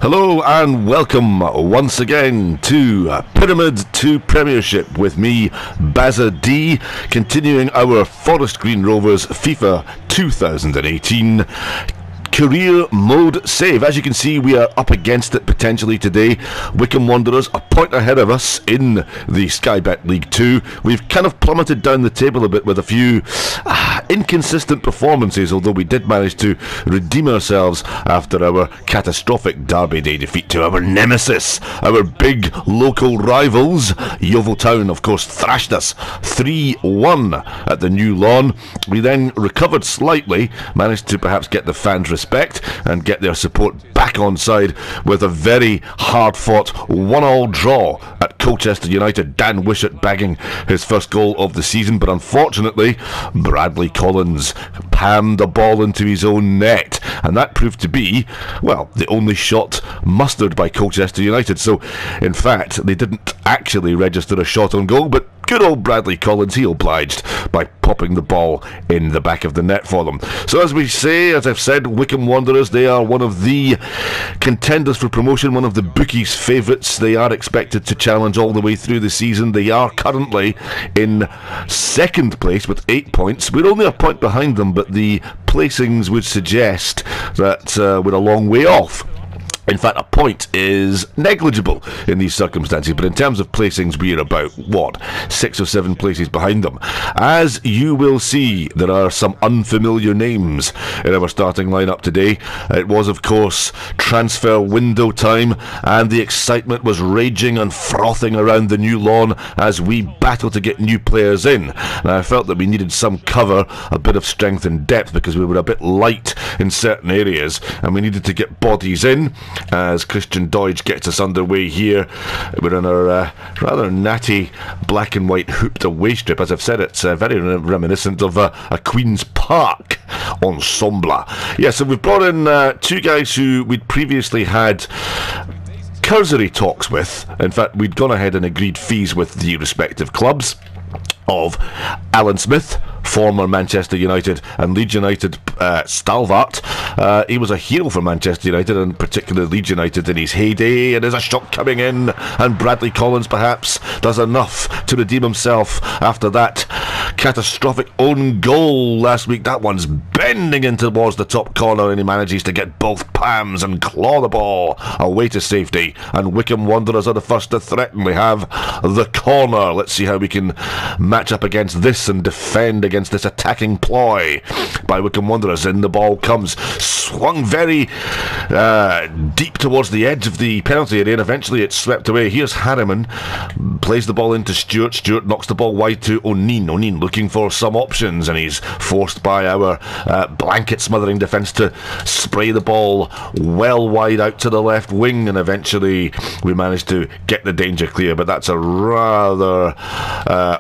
Hello and welcome once again to Pyramid to Premiership with me, Bazza D, continuing our Forest Green Rovers FIFA 2018 career mode save. As you can see, we are up against it potentially today. Wycombe Wanderers a point ahead of us in the Sky Bet League 2. We've kind of plummeted down the table a bit with a few inconsistent performances, although we did manage to redeem ourselves after our catastrophic Derby Day defeat to our nemesis, our big local rivals. Yeovil Town, of course, thrashed us 3-1 at the new lawn. We then recovered slightly, managed to perhaps get the fans' respect and get their support back on side with a very hard-fought 1-1 draw at Colchester United. Dan Wishart bagging his first goal of the season, but unfortunately Bradley Collins pammed the ball into his own net, and that proved to be, well, the only shot mustered by Colchester United. So in fact they didn't actually register a shot on goal, but good old Bradley Collins, he obliged by popping the ball in the back of the net for them. So as we say, as I've said, Wycombe Wanderers, they are one of the contenders for promotion, one of the bookies' favourites. They are expected to challenge all the way through the season. They are currently in second place with 8 points. We're only a point behind them, but the placings would suggest that we're a long way off. In fact, a point is negligible in these circumstances, but in terms of placings, we are about, what, 6 or 7 places behind them. As you will see, there are some unfamiliar names in our starting lineup today. It was, of course, transfer window time, and the excitement was raging and frothing around the new lawn as we battled to get new players in. Now, I felt that we needed some cover, a bit of strength and depth, because we were a bit light in certain areas, and we needed to get bodies in. As Christian Deutsch gets us underway here, we're in our rather natty black and white hooped away strip. As I've said, it's very reminiscent of a Queen's Park ensemble. Yeah, so we've brought in two guys who we'd previously had cursory talks with. In fact, we'd gone ahead and agreed fees with the respective clubs of Alan Smith, former Manchester United and Leeds United stalwart. He was a hero for Manchester United and particularly Leeds United in his heyday, and there's a shot coming in, and Bradley Collins perhaps does enough to redeem himself after that catastrophic own goal last week. That one's bending in towards the top corner, and he manages to get both palms and claw the ball away to safety, and Wycombe Wanderers are the first to threaten. We have the corner. Let's see how we can match up against this and defend against this attacking ploy by Wycombe Wanderers. In the ball comes, swung very deep towards the edge of the penalty area, and eventually it's swept away. Here's Harriman, plays the ball into Stewart. Stewart knocks the ball wide to O'Neill. O'Neill looking for some options, and he's forced by our blanket smothering defence to spray the ball well wide out to the left wing, and eventually we managed to get the danger clear, but that's a rather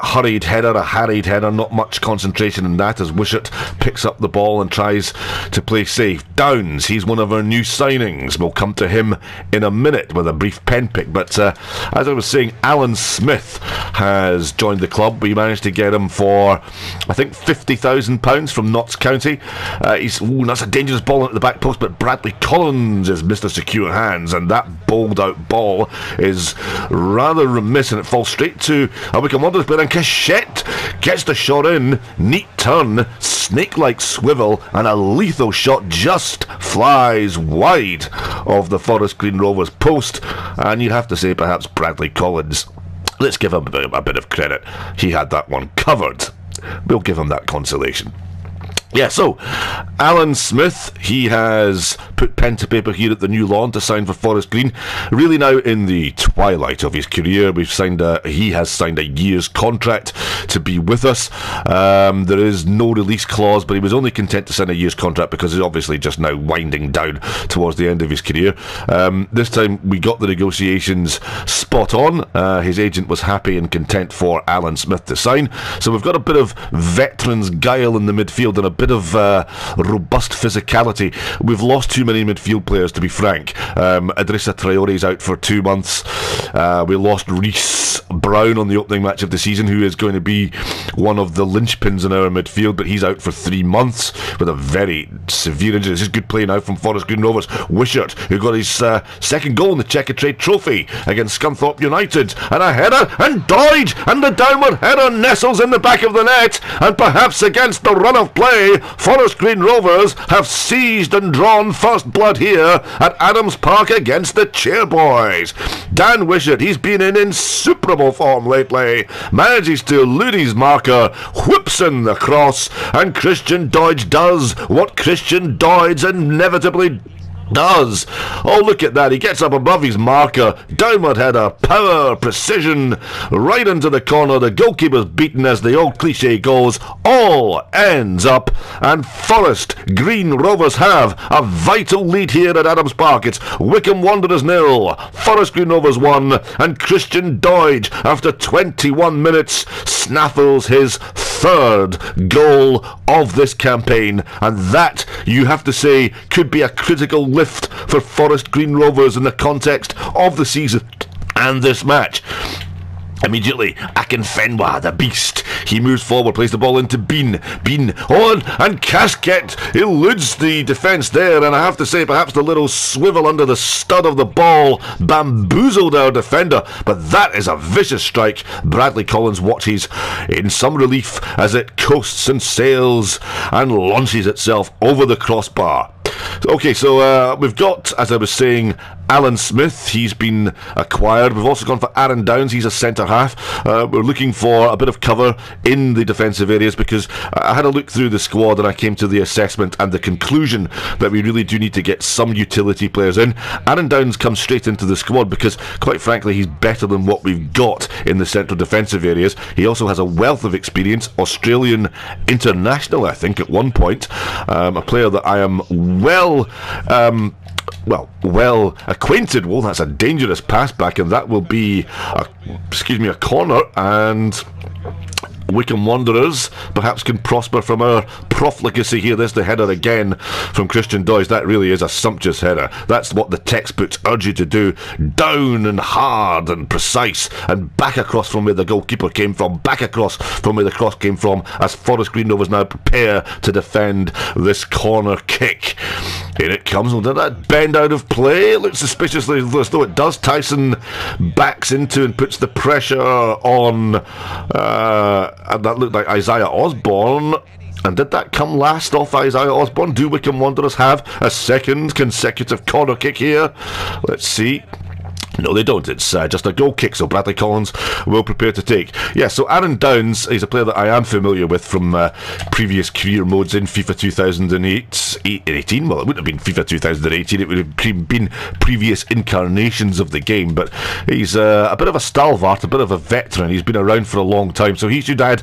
hurried header, a harried header, not much concentration in that as Wishart picks up the ball and tries to play safe. Downs, he's one of our new signings. We'll come to him in a minute with a brief pen pick, but as I was saying, Alan Smith has joined the club. We managed to get him for, I think, £50,000 from Notts County. That's a dangerous ball at the back post, but Bradley Collins is Mr. Secure Hands, and that bowled out ball is rather remiss, and it falls straight to a Wycombe Wanderers player, and Cachette gets the shot in. Neat turn, snake-like swivel, and a lethal shot just flies wide of the Forest Green Rovers post, and you'd have to say perhaps Bradley Collins, let's give him a bit of credit, he had that one covered. We'll give him that consolation. Yeah, so Alan Smith, he has put pen to paper here at the new lawn to sign for Forest Green. Really now in the twilight of his career. He has signed a year's contract to be with us. There is no release clause, but he was only content to sign a year's contract because he's obviously just now winding down towards the end of his career. This time we got the negotiations spot on. His agent was happy and content for Alan Smith to sign. So we've got a bit of veterans guile in the midfield and a bit of robust physicality. We've lost too many midfield players, to be frank. Idrissa Traore's out for 2 months. We lost Reece Brown on the opening match of the season, who is going to be one of the linchpins in our midfield, but he's out for 3 months with a very severe injury. This is good play now from Forest Green Rovers. Wishart, who got his second goal in the Checkatrade Trophy against Scunthorpe United, and a header, and Doige, and the downward header nestles in the back of the net, and perhaps against the run of play, Forest Green Rovers have seized and drawn first blood here at Adams Park against the Chairboys. Dan Wishart, he's been in insuperable form lately, manages to elude his marker, whips in the cross, and Christian Doige does what Christian Doige inevitably does. Oh, look at that. He gets up above his marker. Downward header, power, precision, right into the corner. The goalkeeper's beaten, as the old cliche goes. All ends up, and Forest Green Rovers have a vital lead here at Adams Park. It's Wycombe Wanderers 0, Forest Green Rovers 1, and Christian Doige, after 21 minutes, snaffles his third goal of this campaign, and that, you have to say, could be a critical lift for Forest Green Rovers in the context of the season and this match. Immediately, Akinfenwa, the beast, he moves forward, plays the ball into Bean. Bean on, and Casquet eludes the defence there, and I have to say, perhaps the little swivel under the stud of the ball bamboozled our defender, but that is a vicious strike. Bradley Collins watches in some relief as it coasts and sails and launches itself over the crossbar. Okay, so we've got, as I was saying, Alan Smith. He's been acquired. We've also gone for Aaron Downs. He's a centre-half. We're looking for a bit of cover in the defensive areas, because I had a look through the squad and I came to the assessment and the conclusion that we really do need to get some utility players in. Aaron Downs comes straight into the squad because, quite frankly, he's better than what we've got in the central defensive areas. He also has a wealth of experience. Australian international, I think, at one point. A player that I am well acquainted. Well, that's a dangerous pass back, and that will be a corner, and Wycombe Wanderers perhaps can prosper from our profligacy here. There's the header again from Christian Doige. That really is a sumptuous header. That's what the textbooks urge you to do. Down and hard and precise, and back across from where the goalkeeper came from, back across from where the cross came from, as Forest Green Rovers now prepare to defend this corner kick. In it comes. Did that bend out of play? It looks suspiciously as though it does. Tyson backs into and puts the pressure on, and that looked like Isaiah Osborne. And did that come last off Isaiah Osborne? Do Wycombe Wanderers have a second consecutive corner kick here? Let's see. No, they don't. It's just a goal kick, so Bradley Collins will prepare to take. Yeah, so Aaron Downs is a player that I am familiar with from previous career modes in FIFA 2018. Well, it wouldn't have been FIFA 2018. It would have been previous incarnations of the game. But he's a bit of a stalwart, a bit of a veteran. He's been around for a long time, so he should add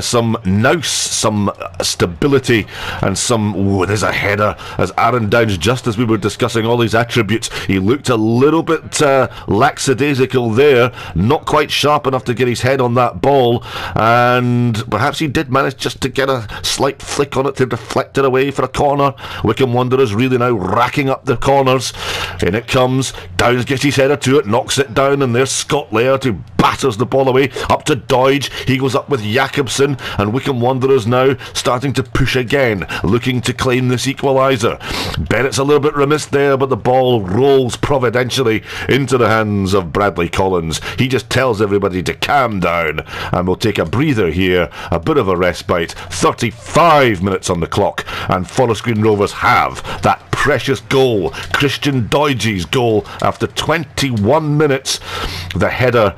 some nous, some stability, and some... Oh, there's a header as Aaron Downs, just as we were discussing all his attributes, he looked a little bit... lackadaisical there, not quite sharp enough to get his head on that ball, and perhaps he did manage just to get a slight flick on it to deflect it away for a corner. Wycombe Wanderers really now racking up the corners. In it comes. Downs gets his header to it, knocks it down, and there's Scott Laird who batters the ball away up to Doige. He goes up with Jakobsen, and Wycombe Wanderers now starting to push again, looking to claim this equaliser. Bennett's a little bit remiss there, but the ball rolls providentially into the hands of Bradley Collins. He just tells everybody to calm down, and we'll take a breather here, a bit of a respite. 35 minutes on the clock, and Forest Green Rovers have that precious goal, Christian Doige's goal, after 21 minutes. The header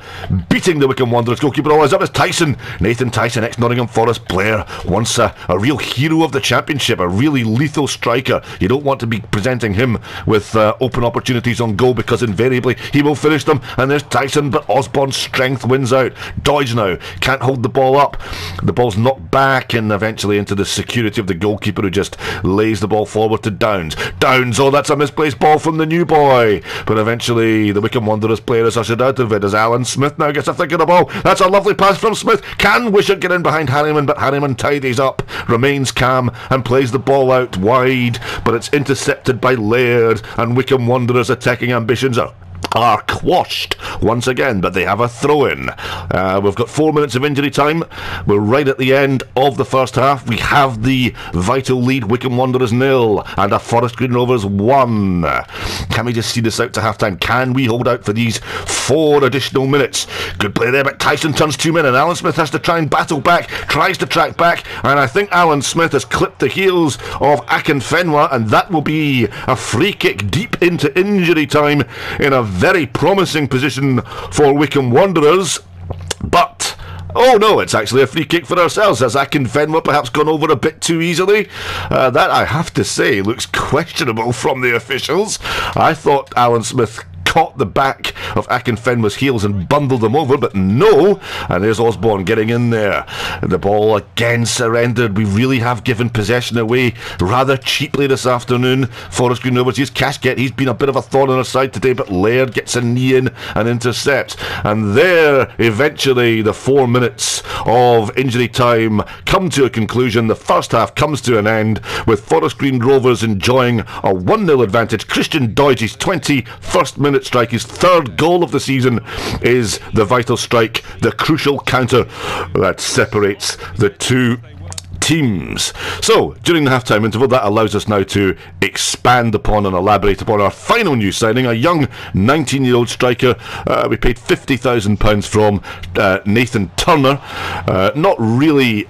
beating the Wycombe Wanderers goalkeeper. Always up is Tyson. Nathan Tyson, ex-Nottingham Forest player, once a real hero of the Championship, a really lethal striker. You don't want to be presenting him with open opportunities on goal, because invariably he will finish them. And there's Tyson, but Osborne's strength wins out. Doige now can't hold the ball up. The ball's knocked back and eventually into the security of the goalkeeper, who just lays the ball forward to Downs. Downs, oh, that's a misplaced ball from the new boy. But eventually the Wycombe Wanderers player is ushered out of it as Alan Smith now gets a flick of the ball. That's a lovely pass from Smith. Can Wishart get in behind Harriman, but Harriman tidies up, remains calm and plays the ball out wide, but it's intercepted by Laird, and Wycombe Wanderers' attacking ambitions are quashed once again, but they have a throw-in. We've got 4 minutes of injury time. We're right at the end of the first half. We have the vital lead, Wycombe Wanderers 0 and a Forest Green Rovers 1. Can we just see this out to half-time? Can we hold out for these 4 additional minutes? Good play there, but Tyson turns 2 men, and Alan Smith has to try and battle back, tries to track back, and I think Alan Smith has clipped the heels of Akinfenwa, and that will be a free kick deep into injury time in a very promising position for Wycombe Wanderers. But oh no, it's actually a free kick for ourselves. Has Akinfenwa perhaps gone over a bit too easily? That, I have to say, looks questionable from the officials. I thought Alan Smith caught the back of Akinfenwa's heels and bundled him over, but no, and there's Osborne getting in there. The ball again surrendered. We really have given possession away rather cheaply this afternoon. Forest Green Rovers use Casket. He's been a bit of a thorn on our side today, but Laird gets a knee in and intercepts. And there, eventually, the 4 minutes of injury time come to a conclusion. The first half comes to an end with Forest Green Rovers enjoying a 1-0 advantage. Christian Doidge's 21st minute strike, his 3rd goal of the season, is the vital strike, the crucial counter that separates the two teams. So, during the half-time interval, that allows us now to expand upon and elaborate upon our final new signing, a young 19-year-old striker. We paid £50,000 from Nathan Turner. Not really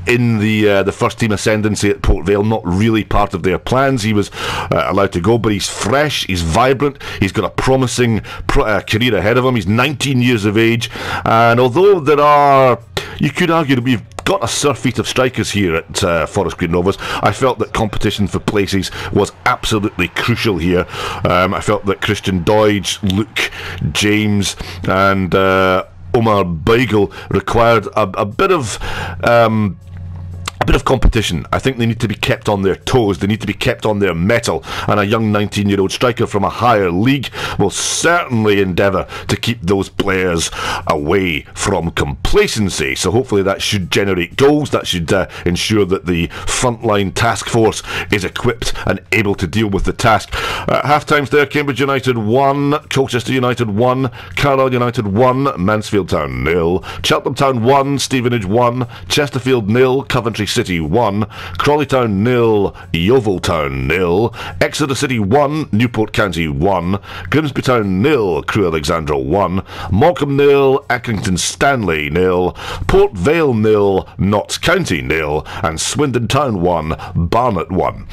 in the first team ascendancy at Port Vale, not really part of their plans. He was allowed to go, but he's fresh, he's vibrant, he's got a promising career ahead of him. He's 19 years of age, and although there are, you could argue that we've got a surfeit of strikers here at Forest Green Rovers, I felt that competition for places was absolutely crucial here. I felt that Christian Doidge, Luke James and Omar Beigel required a bit of competition. I think they need to be kept on their toes, they need to be kept on their mettle, and a young 19-year-old striker from a higher league will certainly endeavour to keep those players away from complacency. So hopefully that should generate goals, that should ensure that the frontline task force is equipped and able to deal with the task. Half-times there, Cambridge United 1, Colchester United 1, Carlisle United 1, Mansfield Town 0, Cheltenham Town 1, Stevenage 1, Chesterfield 0, Coventry City 1, Crawley Town 0, Yeovil Town 0, Exeter City 1, Newport County 1, Grimsby Town 0, Crewe Alexandra 1, Morecambe 0, Accrington Stanley 0, Port Vale 0, Notts County 0, and Swindon Town 1, Barnet 1.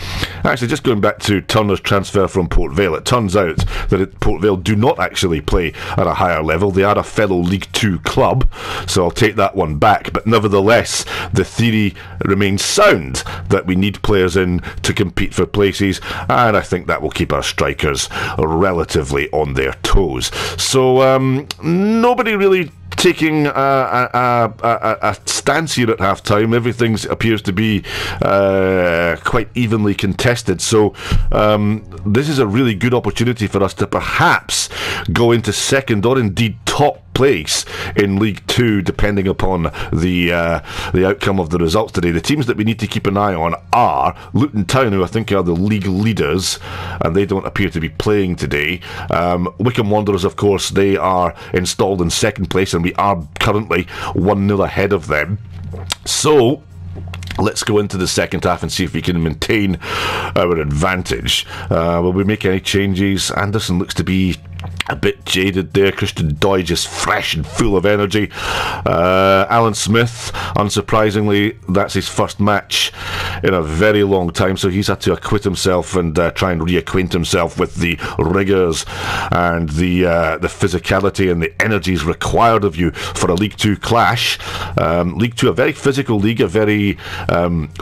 Actually, just going back to Turner's transfer from Port Vale, it turns out that Port Vale do not actually play at a higher level. They are a fellow League 2 club, so I'll take that one back, but nevertheless, the theory remains sound that we need players in to compete for places, and I think that will keep our strikers relatively on their toes. So nobody really taking a stance here at half-time. Everything appears to be quite evenly contested, so this is a really good opportunity for us to perhaps go into second or indeed top place in League 2, depending upon the outcome of the results today. The teams that we need to keep an eye on are Luton Town, who I think are the league leaders, and they don't appear to be playing today. Wycombe Wanderers, of course, they are installed in second place, and we are currently 1-0 ahead of them. So let's go into the second half and see if we can maintain our advantage. Will we make any changes? Anderson looks to be a bit jaded there. Christian Doidge is fresh and full of energy. Alan Smith, unsurprisingly, that's his first match in a very long time, so he's had to acquit himself and try and reacquaint himself with the rigours and the physicality and the energies required of you for a League 2 clash. League 2, a very physical league, a very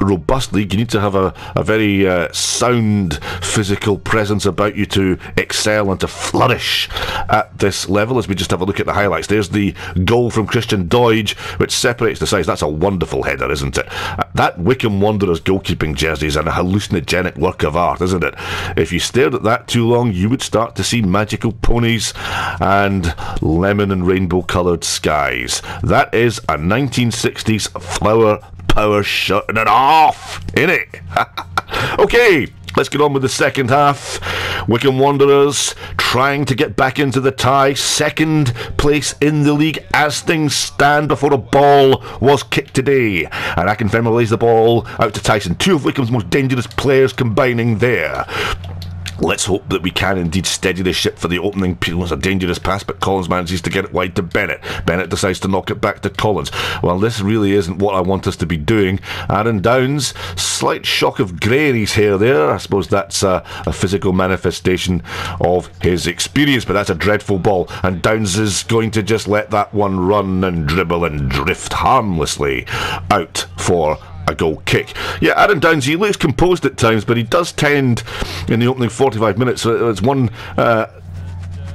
robust league. You need to have a very sound physical presence about you to excel and to flourish finish at this level, as we just have a look at the highlights. There's the goal from Christian Doidge, which separates the sides. That's a wonderful header, isn't it? That Wycombe Wanderers goalkeeping jersey is an hallucinogenic work of art, isn't it? If you stared at that too long, you would start to see magical ponies and lemon and rainbow coloured skies. That is a 1960s flower power shot and a half, innit? Okay, let's get on with the second half. Wycombe Wanderers trying to get back into the tie. Second place in the league as things stand before a ball was kicked today. And Akinfenwa lays the ball out to Tyson. Two of Wycombe's most dangerous players combining there. Let's hope that we can indeed steady the ship for the opening. It was a dangerous pass, but Collins manages to get it wide to Bennett. Bennett decides to knock it back to Collins. Well, this really isn't what I want us to be doing. Aaron Downs, slight shock of grey in his hair there. I suppose that's a physical manifestation of his experience, but that's a dreadful ball. And Downs is going to just let that one run and dribble and drift harmlessly out for a goal kick. Yeah, Aaron Downs, he looks composed at times, but he does tend, in the opening 45 minutes, it's one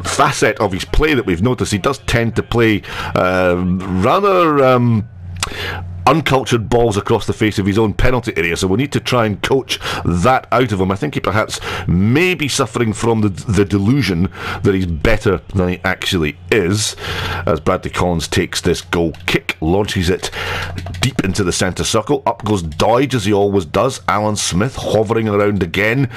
facet of his play that we've noticed, he does tend to play rather uncultured balls across the face of his own penalty area, so we need to try and coach that out of him. I think he perhaps may be suffering from the delusion that he's better than he actually is, as Bradley Collins takes this goal kick, launches it deep into the centre circle. Up goes Doidge, as he always does. Alan Smith hovering around again.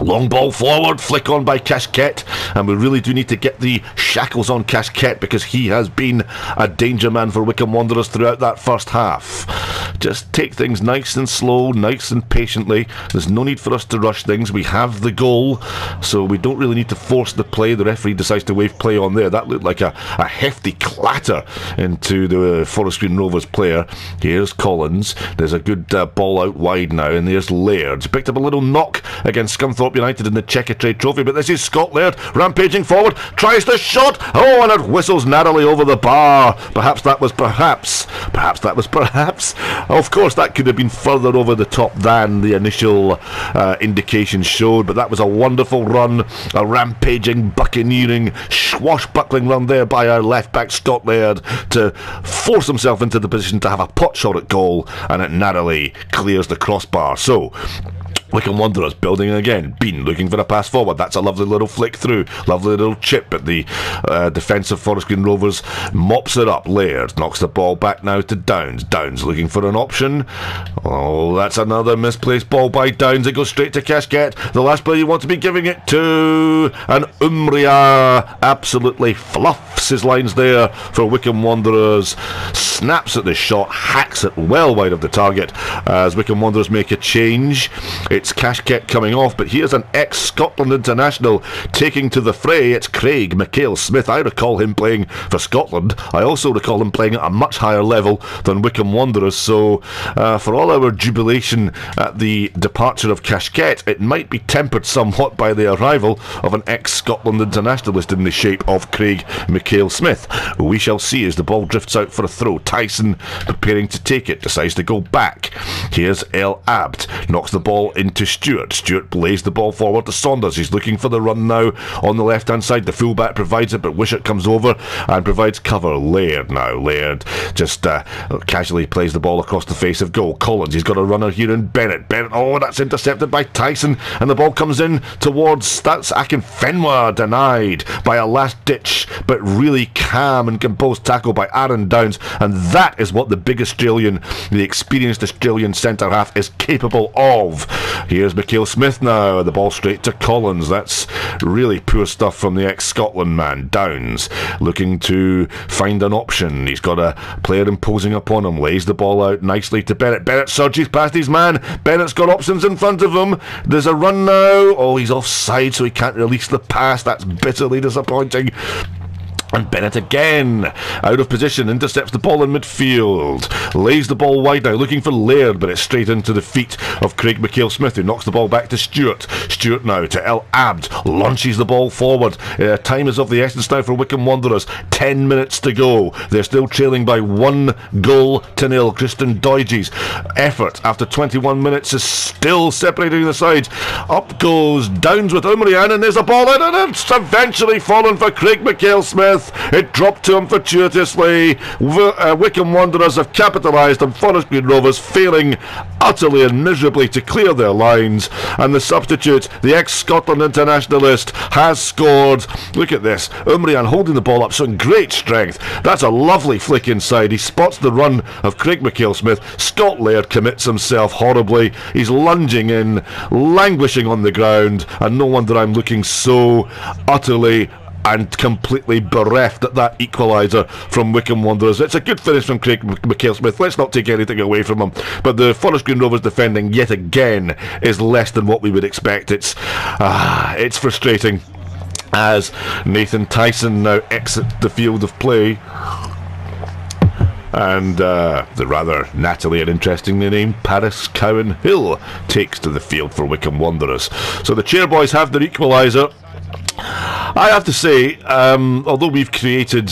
Long ball forward, flick on by Casquette, and we really do need to get the shackles on Casquette, because he has been a danger man for Wycombe Wanderers throughout that first half. Just take things nice and slow, nice and patiently. There's no need for us to rush things. We have the goal, so we don't really need to force the play. The referee decides to wave play on there. That looked like a hefty clatter into the Forest Green Rovers player. Here's Collins. There's a good ball out wide now, and there's Laird. Picked up a little knock against Scunthorpe United in the Checkatrade Trophy, but this is Scott Laird rampaging forward, tries the shot, oh, and it whistles narrowly over the bar. Perhaps that was perhaps. Of course, that could have been further over the top than the initial indication showed, but that was a wonderful run, a rampaging, buccaneering, swashbuckling run there by our left back Scott Laird to force himself into the position to have a pot shot at goal, and it narrowly clears the crossbar. So Wycombe Wanderers building again. Bean looking for a pass forward. That's a lovely little flick through. Lovely little chip, but the defensive Forest Green Rovers mops it up. Laird knocks the ball back now to Downs. Downs looking for an option. Oh, that's another misplaced ball by Downs. It goes straight to Casquette. The last player you want to be giving it to. And Umria absolutely fluffs his lines there for Wycombe Wanderers. Snaps at the shot. Hacks it well wide of the target as Wycombe Wanderers make a change. It's Casquette coming off, but here's an ex-Scotland international taking to the fray. It's Craig McHale-Smith. I recall him playing for Scotland. I also recall him playing at a much higher level than Wycombe Wanderers, so for all our jubilation at the departure of Casquette, it might be tempered somewhat by the arrival of an ex-Scotland internationalist in the shape of Craig McHale-Smith. We shall see as the ball drifts out for a throw. Tyson preparing to take it, decides to go back. Here's El Abd, knocks the ball into Stewart. Stewart plays the ball forward to Saunders. He's looking for the run now on the left hand side. The fullback provides it, but Wishart comes over and provides cover. Laird now. Laird just casually plays the ball across the face of goal. Collins, he's got a runner here in Bennett. Bennett, oh, that's intercepted by Tyson, and the ball comes in towards, that's Akinfenwa, denied by a last ditch but really calm and composed tackle by Aaron Downs, and that is what the big Australian, the experienced Australian centre half is capable of. Here's McHale-Smith now, the ball straight to Collins. That's really poor stuff from the ex-Scotland man. Downs looking to find an option. He's got a player imposing upon him, lays the ball out nicely to Bennett. Bennett surges past his man. Bennett's got options in front of him. There's a run now. Oh, he's offside, so he can't release the pass. That's bitterly disappointing. And Bennett again, out of position, intercepts the ball in midfield, lays the ball wide now, looking for Laird, but it's straight into the feet of Craig McHale-Smith, who knocks the ball back to Stewart. Stewart now to El Abd, launches the ball forward. Time is of the essence now for Wycombe Wanderers. 10 minutes to go. They're still trailing by 1-0. Christian Doidge's effort after 21 minutes is still separating the sides. Up goes Downs with Umrian, and there's a ball in, and it's eventually fallen for Craig McHale-Smith. It dropped to him fortuitously. Wycombe Wanderers have capitalised on Forest Green Rovers failing utterly and miserably to clear their lines, and the substitute, the ex-Scotland internationalist, has scored. Look at this, Umrian holding the ball up, showing great strength. That's a lovely flick inside. He spots the run of Craig McHale-Smith. Scott Laird commits himself horribly. He's lunging in, languishing on the ground, and no wonder I'm looking so utterly and completely bereft at that equaliser from Wycombe Wanderers. It's a good finish from Craig McHale-Smith. Let's not take anything away from him. But the Forest Green Rovers defending yet again is less than what we would expect. It's frustrating as Nathan Tyson now exits the field of play. And the rather nattily and interestingly named Paris Cowan Hill takes to the field for Wycombe Wanderers. So the Chairboys have their equaliser. I have to say, although we've created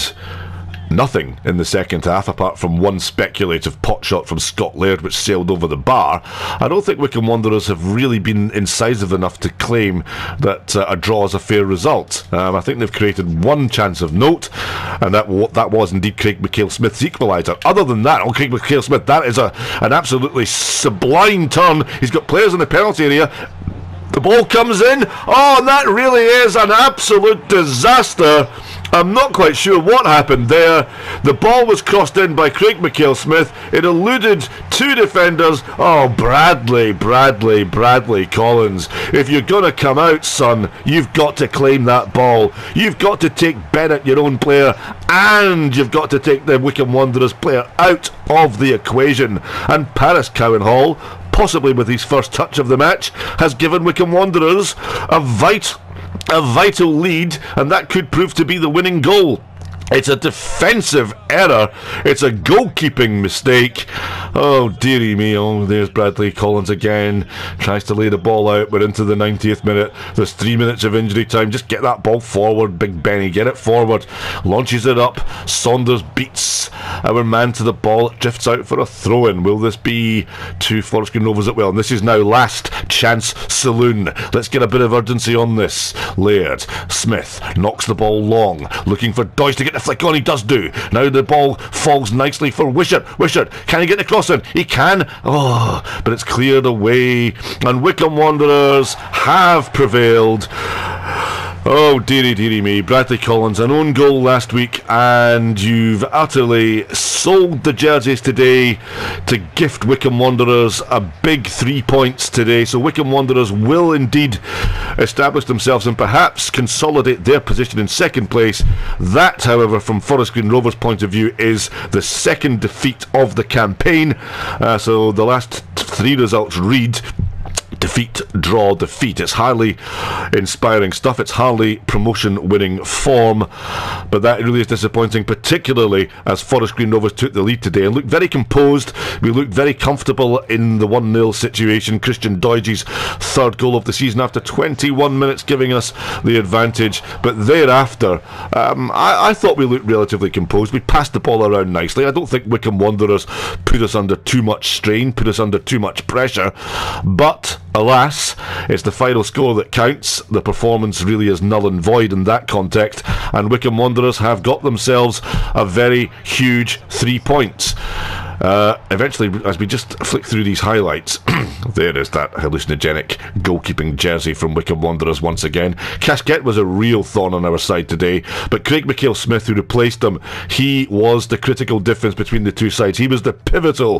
nothing in the second half apart from one speculative pot shot from Scott Laird which sailed over the bar, I don't think Wycombe Wanderers have really been incisive enough to claim that a draw is a fair result. I think they've created one chance of note, and that was indeed Craig McHale-Smith's equaliser. Other than that, Craig McHale-Smith, that is an absolutely sublime turn. He's got players in the penalty area. The ball comes in. Oh, and that really is an absolute disaster. I'm not quite sure what happened there. The ball was crossed in by Craig McHale-Smith. It eluded two defenders. Oh, Bradley Collins. If you're going to come out, son, you've got to claim that ball. You've got to take Bennett, your own player, and you've got to take the Wycombe Wanderers player out of the equation. And Paris Cowan Hall, possibly with his first touch of the match, has given Wycombe Wanderers a vital lead, and that could prove to be the winning goal. It's a defensive error. It's a goalkeeping mistake. Oh, dearie me. Oh, there's Bradley Collins again. Tries to lay the ball out. We're into the 90th minute. There's 3 minutes of injury time. Just get that ball forward, Big Benny. Get it forward. Launches it up. Saunders beats our man to the ball. It drifts out for a throw-in. Will this be to Forest Green Rovers at will? And this is now last chance saloon. Let's get a bit of urgency on this. Laird. Smith knocks the ball long. Looking for Doyce to get the flick on. He does do. Now the ball falls nicely for Wishart. Wishart, can he get the cross in? He can. Oh, but it's cleared away. And Wycombe Wanderers have prevailed. Oh, dearie me. Bradley Collins, an own goal last week, and you've utterly sold the jerseys today to gift Wycombe Wanderers a big 3 points today. So Wycombe Wanderers will indeed establish themselves and perhaps consolidate their position in second place. That, however, from Forest Green Rovers' point of view, is the second defeat of the campaign. So the last three results read defeat, draw, defeat. It's highly inspiring stuff. It's hardly promotion-winning form, but that really is disappointing, particularly as Forest Green Rovers took the lead today and looked very composed. We looked very comfortable in the 1-0 situation. Christian Doidge's third goal of the season after 21 minutes giving us the advantage, but thereafter I thought we looked relatively composed. We passed the ball around nicely. I don't think Wycombe Wanderers put us under too much strain, put us under too much pressure, but alas, it's the final score that counts. The performance really is null and void in that context, and Wycombe Wanderers have got themselves a very huge 3 points. Eventually, as we just flick through these highlights, there is that hallucinogenic goalkeeping jersey from Wycombe Wanderers once again. Casquette was a real thorn on our side today, but Craig McHale-Smith, who replaced him, he was the critical difference between the two sides. He was the pivotal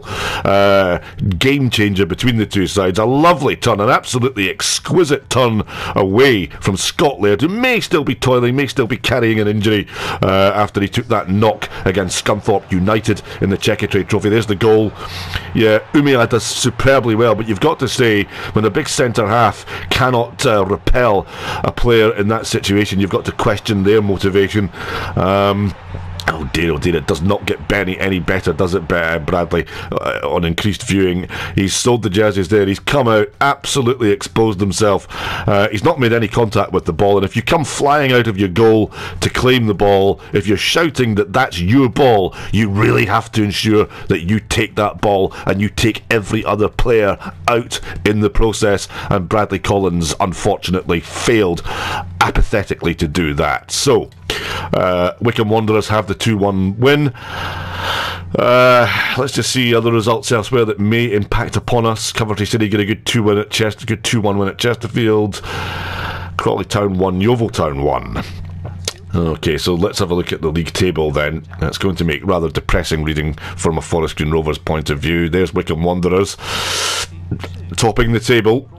game changer between the two sides. A lovely turn, an absolutely exquisite turn away from Scott Laird, who may still be toiling, may still be carrying an injury after he took that knock against Scunthorpe United in the Checkatrade Trophy. There's the goal. Yeah, Umeå does superbly well. well, but you've got to say, when a big centre half cannot repel a player in that situation, you've got to question their motivation. Oh dear, it does not get Benny any better, does it, Bradley? On increased viewing, he's sold the jerseys there, he's come out, absolutely exposed himself. He's not made any contact with the ball, and if you come flying out of your goal to claim the ball, if you're shouting that that's your ball, you really have to ensure that you take that ball and you take every other player out in the process, and Bradley Collins unfortunately failed apathetically to do that. So Wycombe Wanderers have the 2-1 win. Let's just see other results elsewhere that may impact upon us. Coventry City get a good 2-1 at Chester, good 2-1 win at Chesterfield. Crawley Town 1, Yeovil Town 1. Okay, so let's have a look at the league table then. It's going to make rather depressing reading from a Forest Green Rovers point of view. There's Wycombe Wanderers topping the table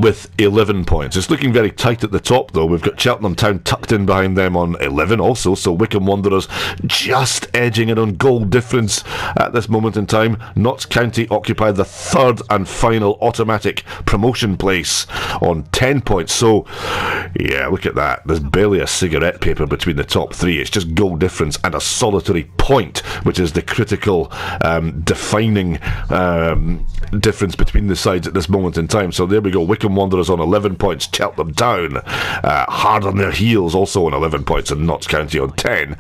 with 11 points. It's looking very tight at the top though. We've got Cheltenham Town tucked in behind them on 11 also, so Wycombe Wanderers just edging it on goal difference at this moment in time. Notts County occupy the third and final automatic promotion place on 10 points. So yeah, look at that. There's barely a cigarette paper between the top three. It's just goal difference and a solitary point, which is the critical defining difference between the sides at this moment in time. So there we go. Wycombe Wanderers on 11 points, Cheltenham Town hard on their heels also on 11 points, and Notts County on 10.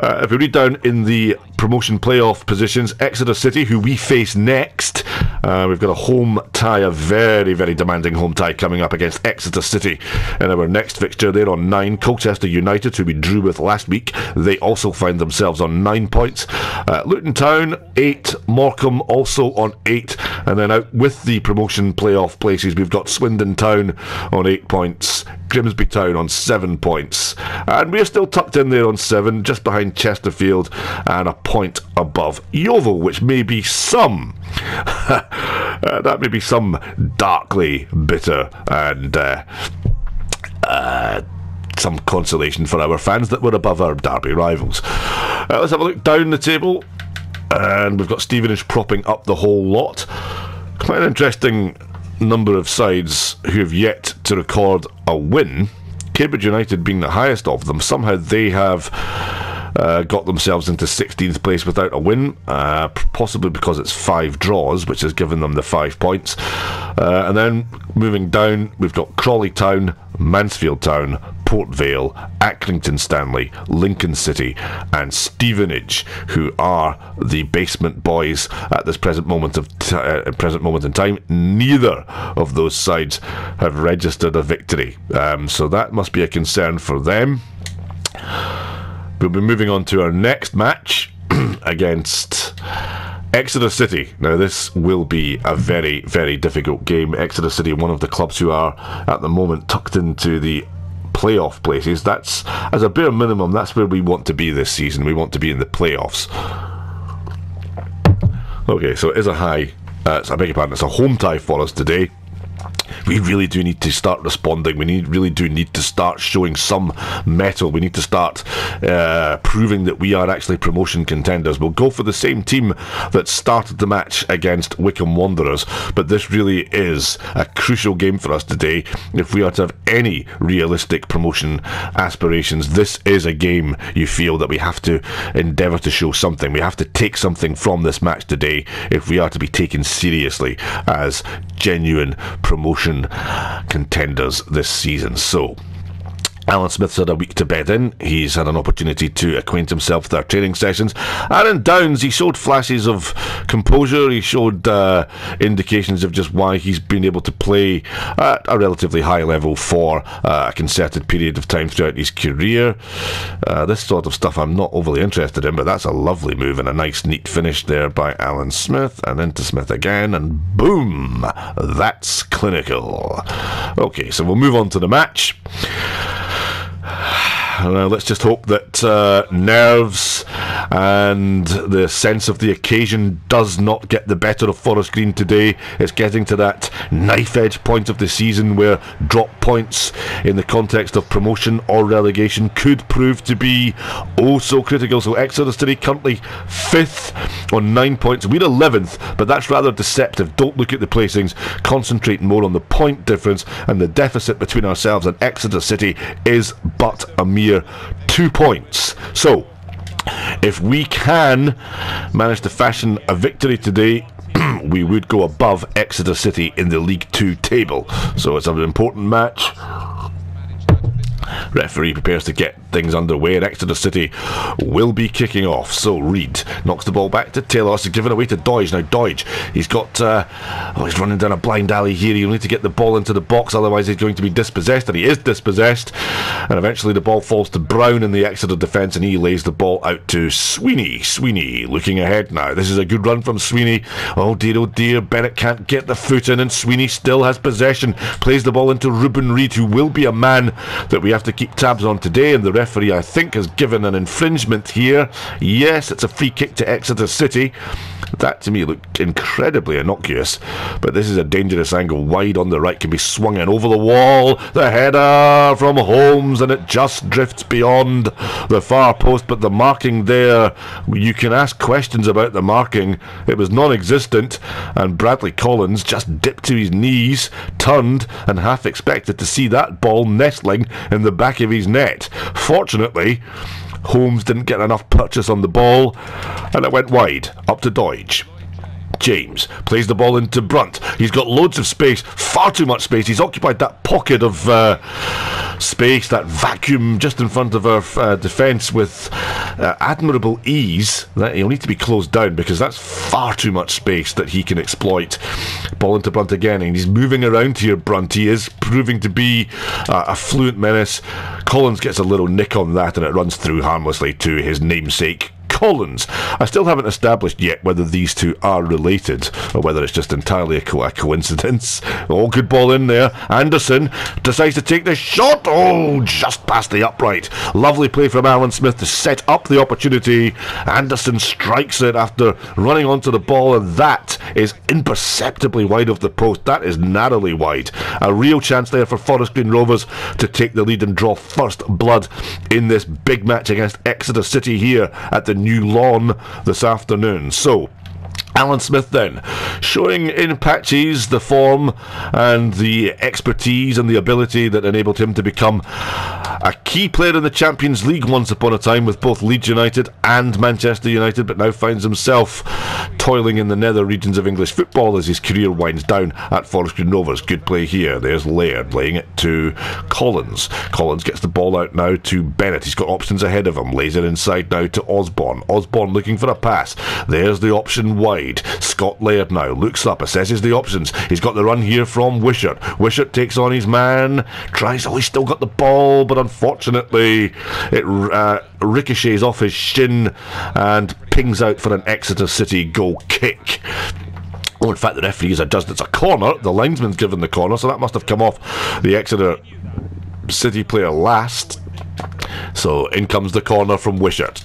If we read down in the promotion playoff positions, Exeter City, who we face next, we've got a home tie, a very, very demanding home tie coming up against Exeter City in our next fixture. They're on 9. Colchester United, who we drew with last week, they also find themselves on 9 points. Luton Town 8, Morecambe also on 8, and then out with the promotion playoff places we've got Swindon Town on 8 points, Grimsby Town on 7 points, and we're still tucked in there on 7, just behind Chesterfield and a point above Yeovil, which may be some that may be some darkly bitter and some consolation for our fans that were above our Derby rivals. Let's have a look down the table, and we've got Stevenage propping up the whole lot. Quite an interesting number of sides who have yet to record a win. Cambridge United being the highest of them. Somehow they have got themselves into 16th place without a win, possibly because it's 5 draws, which has given them the 5 points. And then moving down, we've got Crawley Town, Mansfield Town, Port Vale, Accrington Stanley, Lincoln City and Stevenage, who are the basement boys at this present moment in time. Neither of those sides have registered a victory, so that must be a concern for them. We'll be moving on to our next match against Exeter City. Now this will be a very, very difficult game. Exeter City, one of the clubs who are at the moment tucked into the playoff places. That's, as a bare minimum, that's where we want to be this season. We want to be in the playoffs. Okay, so it is a high, I beg your pardon, it's a home tie for us today. We really do need to start responding. We really do need to start showing some mettle. We need to start proving that we are actually promotion contenders. We'll go for the same team that started the match against Wycombe Wanderers, but this really is a crucial game for us today. If we are to have any realistic promotion aspirations, this is a game you feel that we have to endeavour to show something. We have to take something from this match today if we are to be taken seriously as genuine promotion contenders this season. So Alan Smith's had a week to bed in. He's had an opportunity to acquaint himself with our training sessions. Aaron Downs, he showed flashes of composure. He showed indications of just why he's been able to play at a relatively high level for a concerted period of time throughout his career. This sort of stuff I'm not overly interested in, but that's a lovely move and a nice neat finish there by Alan Smith, and into Smith again, and boom, that's clinical. Okay, so we'll move on to the match. Let's just hope that nerves and the sense of the occasion does not get the better of Forest Green today. It's getting to that knife edge point of the season where drop points in the context of promotion or relegation could prove to be oh so critical. So Exeter City currently 5th on 9 points. We're 11th, but that's rather deceptive. Don't look at the placings, concentrate more on the point difference, and the deficit between ourselves and Exeter City is but a mere 2 points. So if we can manage to fashion a victory today, we would go above Exeter City in the League 2 table. So it's an important match. Referee prepares to get things underway, and Exeter City will be kicking off. So Reid knocks the ball back to Taylor. It's given away to Doidge. Now Doidge, he's got he's running down a blind alley here. He'll need to get the ball into the box, otherwise he's going to be dispossessed, and he is dispossessed. And eventually the ball falls to Brown in the Exeter defence, and he lays the ball out to Sweeney. Sweeney looking ahead now. This is a good run from Sweeney. Oh dear, Bennett can't get the foot in, and Sweeney still has possession. Plays the ball into Ruben Reid, who will be a man that we have to keep tabs on today, and the referee I think has given an infringement here. Yes, it's a free kick to Exeter City. That to me looked incredibly innocuous, but this is a dangerous angle. Wide on the right, can be swung in over the wall. The header from Holmes, and it just drifts beyond the far post, but the marking there, you can ask questions about the marking. It was non-existent, and Bradley Collins just dipped to his knees, turned, and half expected to see that ball nestling in the back of his net. Fortunately, Holmes didn't get enough purchase on the ball, and it went wide, up to Doidge. James plays the ball into Brunt. He's got loads of space, far too much space. He's occupied that pocket of space, that vacuum just in front of our defence with admirable ease. That he'll need to be closed down, because that's far too much space that he can exploit. Ball into Brunt again, and he's moving around here, Brunt. He is proving to be a fluent menace. Collins gets a little nick on that, and it runs through harmlessly to his namesake, Collins. I still haven't established yet whether these two are related or whether it's just entirely a coincidence. Oh, good ball in there. Anderson decides to take the shot. Oh, just past the upright. Lovely play from Alan Smith to set up the opportunity. Anderson strikes it after running onto the ball, and that is imperceptibly wide of the post. That is narrowly wide. A real chance there for Forest Green Rovers to take the lead and draw first blood in this big match against Exeter City here at the new lawn this afternoon. So Alan Smith then, showing in patches the form and the expertise and the ability that enabled him to become a key player in the Champions League once upon a time with both Leeds United and Manchester United, but now finds himself toiling in the nether regions of English football as his career winds down at Forest Green Rovers. Good play here. There's Laird laying it to Collins. Collins gets the ball out now to Bennett. He's got options ahead of him. Lays it inside now to Osborne. Osborne looking for a pass. There's the option wide. Scott Laird now looks up, assesses the options. He's got the run here from Wishart. Wishart takes on his man, tries, he's still got the ball, but unfortunately it ricochets off his shin and pings out for an Exeter City goal kick. Oh, in fact, the referee has adjusted. It's a corner. The linesman's given the corner, so that must have come off the Exeter City player last. So in comes the corner from Wishart.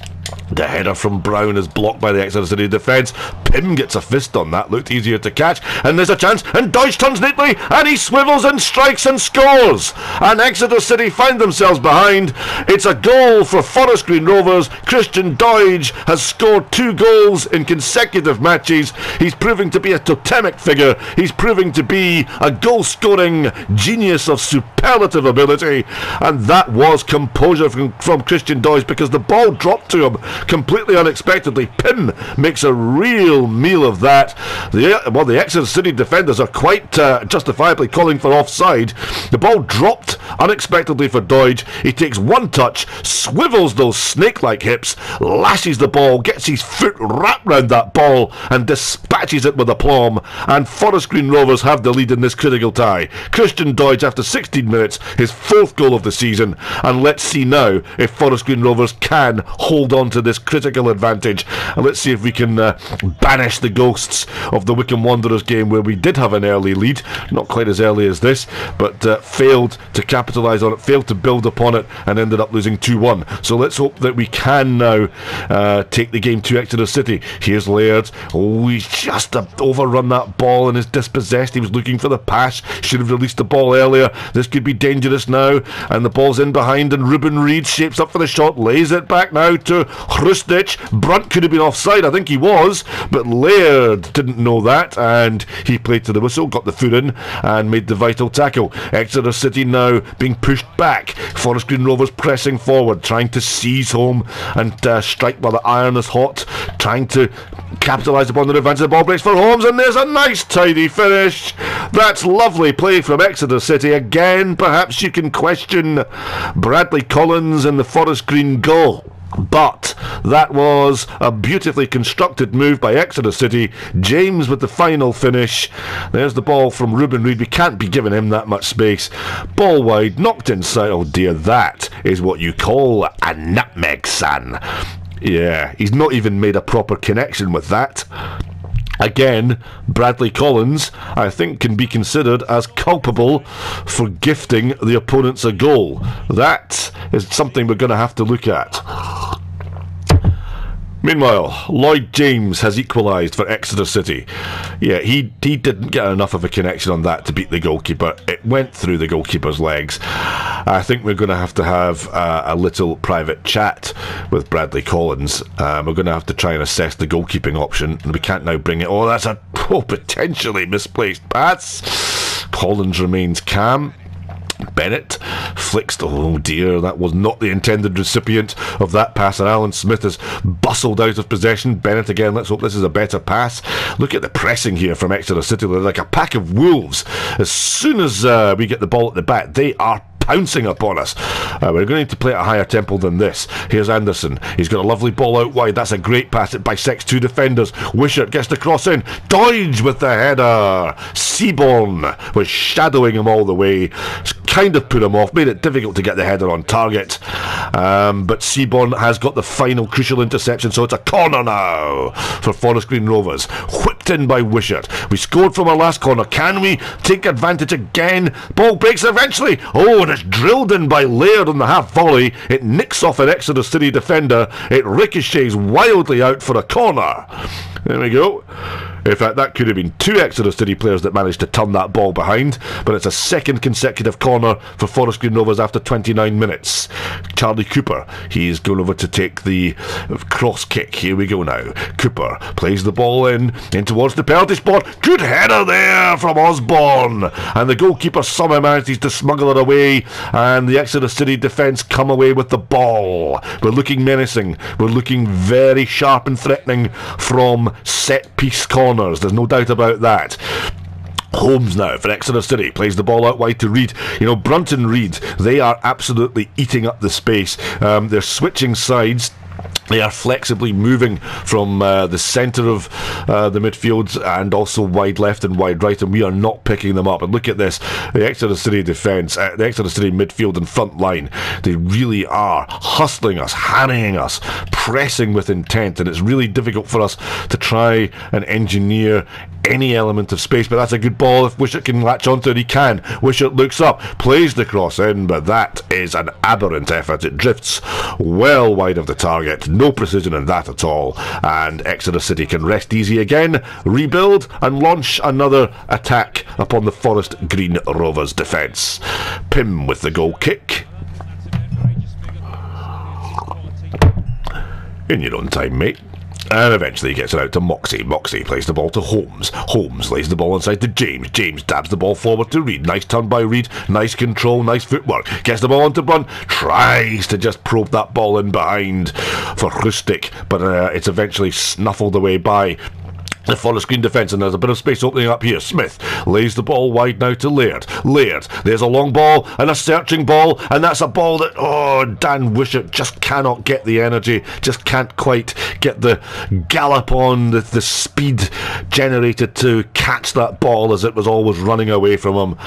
The header from Brown is blocked by the Exeter City defence. Pym gets a fist on that, looked easier to catch, and there's a chance, and Doidge turns neatly, and he swivels and strikes and scores, and Exeter City find themselves behind. It's a goal for Forest Green Rovers. Christian Doidge has scored 2 goals in consecutive matches. He's proving to be a totemic figure. He's proving to be a goal-scoring genius of superlative ability, and that was composure from Christian Doidge, because the ball dropped to him completely unexpectedly. Pym makes a real meal of that. The Exeter City defenders are quite justifiably calling for offside. The ball dropped unexpectedly for Doidge. He takes one touch, swivels those snake-like hips, lashes the ball, gets his foot wrapped round that ball, and dispatches it with aplomb. And Forest Green Rovers have the lead in this critical tie. Christian Doidge, after 16 minutes, his 4th goal of the season. And let's see now if Forest Green Rovers can hold on to this critical advantage, and let's see if we can banish the ghosts of the Wycombe Wanderers game where we did have an early lead, not quite as early as this, but failed to capitalise on it, failed to build upon it, and ended up losing 2-1. So let's hope that we can now take the game to Exeter City. Here's Laird. Oh, he's just overrun that ball and is dispossessed. He was looking for the pass, should have released the ball earlier. This could be dangerous now, and the ball's in behind, and Ruben Reid shapes up for the shot, lays it back now to Hrustic. Brunt could have been offside, I think he was, but Laird didn't know that, and he played to the whistle, got the foot in, and made the vital tackle. Exeter City now being pushed back. Forest Green Rovers pressing forward, trying to seize home and strike while the iron is hot, trying to capitalise upon the advance. The ball breaks for Holmes, and there's a nice tidy finish. That's lovely play from Exeter City. Again, perhaps you can question Bradley Collins and the Forest Green goal, but that was a beautifully constructed move by Exeter City. James with the final finish. There's the ball from Ruben Reid. We can't be giving him that much space. Ball wide, knocked inside. Oh dear, that is what you call a nutmeg, son. Yeah, he's not even made a proper connection with that. Again, Bradley Collins, I think, can be considered as culpable for gifting the opponents a goal. That is something we're going to have to look at. Meanwhile, Lloyd James has equalised for Exeter City. Yeah, he didn't get enough of a connection on that to beat the goalkeeper. It went through the goalkeeper's legs. I think we're going to have a little private chat with Bradley Collins. We're going to have to try and assess the goalkeeping option, and we can't now bring it. Oh, that's a potentially misplaced pass. Collins remains calm. Bennett flicks. Oh dear, that was not the intended recipient of that pass, and Alan Smith has bustled out of possession. Bennett again. Let's hope this is a better pass. Look at the pressing here from Exeter City. They're like a pack of wolves. As soon as we get the ball at the back, they are pouncing upon us. We're going to need to play at a higher tempo than this. Here's Anderson. He's got a lovely ball out wide. That's a great pass. It bisects two defenders. Wishart gets the cross in. Doidge with the header. Seaborn was shadowing him all the way. Kind of put him off, made it difficult to get the header on target. But Seaborn has got the final crucial interception, so it's a corner now for Forest Green Rovers. Whipped in by Wishart. We scored from our last corner. Can we take advantage again? Ball breaks eventually. Oh, and it's drilled in by Laird on the half volley. It nicks off an Exeter City defender. It ricochets wildly out for a corner. There we go. In fact, that could have been two Exeter City players that managed to turn that ball behind, but it's a second consecutive corner for Forest Green Rovers after 29 minutes. Charlie Cooper, he's going over to take the cross kick. Here we go now. Cooper plays the ball in towards the penalty spot. Good header there from Osborne, and the goalkeeper somehow manages to smuggle it away, and the Exeter City defence come away with the ball. We're looking menacing. We're looking very sharp and threatening from set-piece corners. There's no doubt about that. Holmes now for Exeter City plays the ball out wide to Reid. You know, Brunt and Reid, they are absolutely eating up the space. They're switching sides. They are flexibly moving from the centre of the midfield and also wide left and wide right, and we are not picking them up. And look at this, the Exeter City defence, the Exeter City midfield and front line, they really are hustling us, harrying us, pressing with intent, and it's really difficult for us to try and engineer any element of space. But that's a good ball. If Wishart can latch onto it, he can. Wishart looks up, plays the cross in, but that is an aberrant effort. It drifts well wide of the target. No precision in that at all, and Exeter City can rest easy again, rebuild and launch another attack upon the Forest Green Rovers defence. Pym with the goal kick. In your own time, mate. And eventually he gets it out to Moxie. Moxie plays the ball to Holmes. Holmes lays the ball inside to James. James dabs the ball forward to Reid. Nice turn by Reid. Nice control. Nice footwork. Gets the ball onto Brunt. Tries to just probe that ball in behind for Hrustic. But it's eventually snuffled away by the Forest Green defence, and there's a bit of space opening up here. Smith lays the ball wide now to Laird. Laird, there's a long ball and a searching ball, and that's a ball that, Dan Wishart just cannot get the energy, just can't quite get the gallop on, the speed generated to catch that ball as it was always running away from him.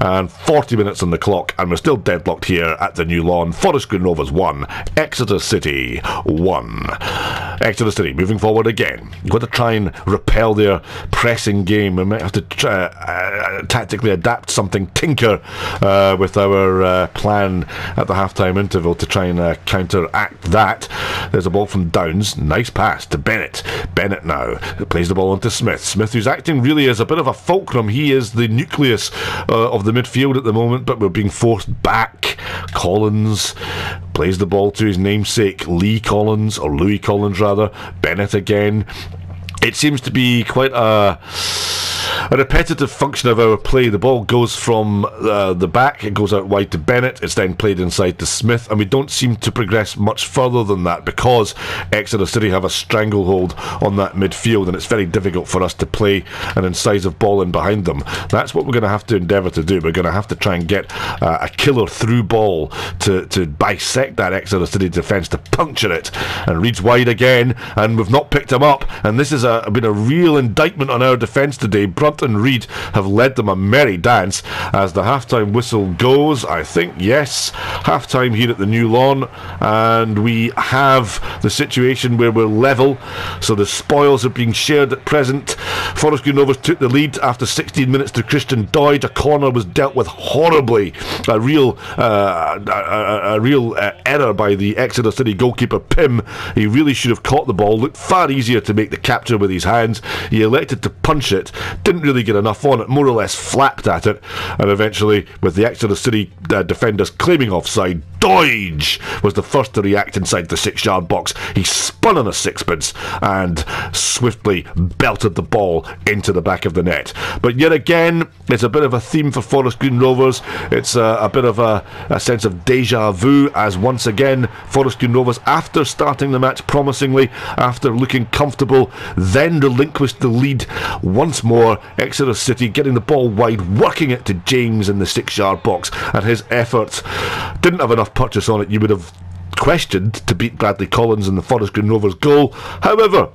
And 40 minutes on the clock, and we're still deadlocked here at the new lawn. Forest Green Rovers 1, Exeter City 1. Exeter City moving forward again. You've got to try and repel their pressing game. We might have to tactically adapt something, tinker with our plan at the half-time interval to try and counteract that. There's a ball from Downs. Nice pass to Bennett. Bennett now plays the ball onto Smith. Smith, who's acting really as a bit of a fulcrum. He is the nucleus of the midfield at the moment, but we're being forced back. Collins plays the ball to his namesake, Lee Collins, or Louis Collins rather. Bennett again. It seems to be quite a repetitive function of our play. The ball goes from the back, it goes out wide to Bennett, it's then played inside to Smith, and we don't seem to progress much further than that because Exeter City have a stranglehold on that midfield, and it's very difficult for us to play an incisive ball in behind them. That's what we're going to have to endeavour to do. We're going to have to try and get a killer through ball to bisect that Exeter City defence, to puncture it. And Reed's wide again, and we've not picked him up, and this has been a real indictment on our defence today. Brunt and Reed have led them a merry dance as the half-time whistle goes. I think, yes, half-time here at the new lawn, and we have the situation where we're level, so the spoils are being shared at present. Forest Green Rovers took the lead after 16 minutes to Christian Doidge. A corner was dealt with horribly, a real error by the Exeter City goalkeeper Pym. He really should have caught the ball. Looked far easier to make the capture with his hands. He elected to punch it, didn't really get enough on it, more or less flapped at it, and eventually, with the Exeter City defenders claiming offside, Doidge was the first to react inside the 6-yard box. He spun on a sixpence and swiftly belted the ball into the back of the net. But yet again, it's a bit of a theme for Forest Green Rovers. It's a bit of a sense of deja vu, as once again Forest Green Rovers, after starting the match promisingly, after looking comfortable, then relinquished the lead once more. Exeter City getting the ball wide, working it to James in the 6-yard box, and his efforts didn't have enough purchase on it, you would have questioned, to beat Bradley Collins in the Forest Green Rovers goal. However,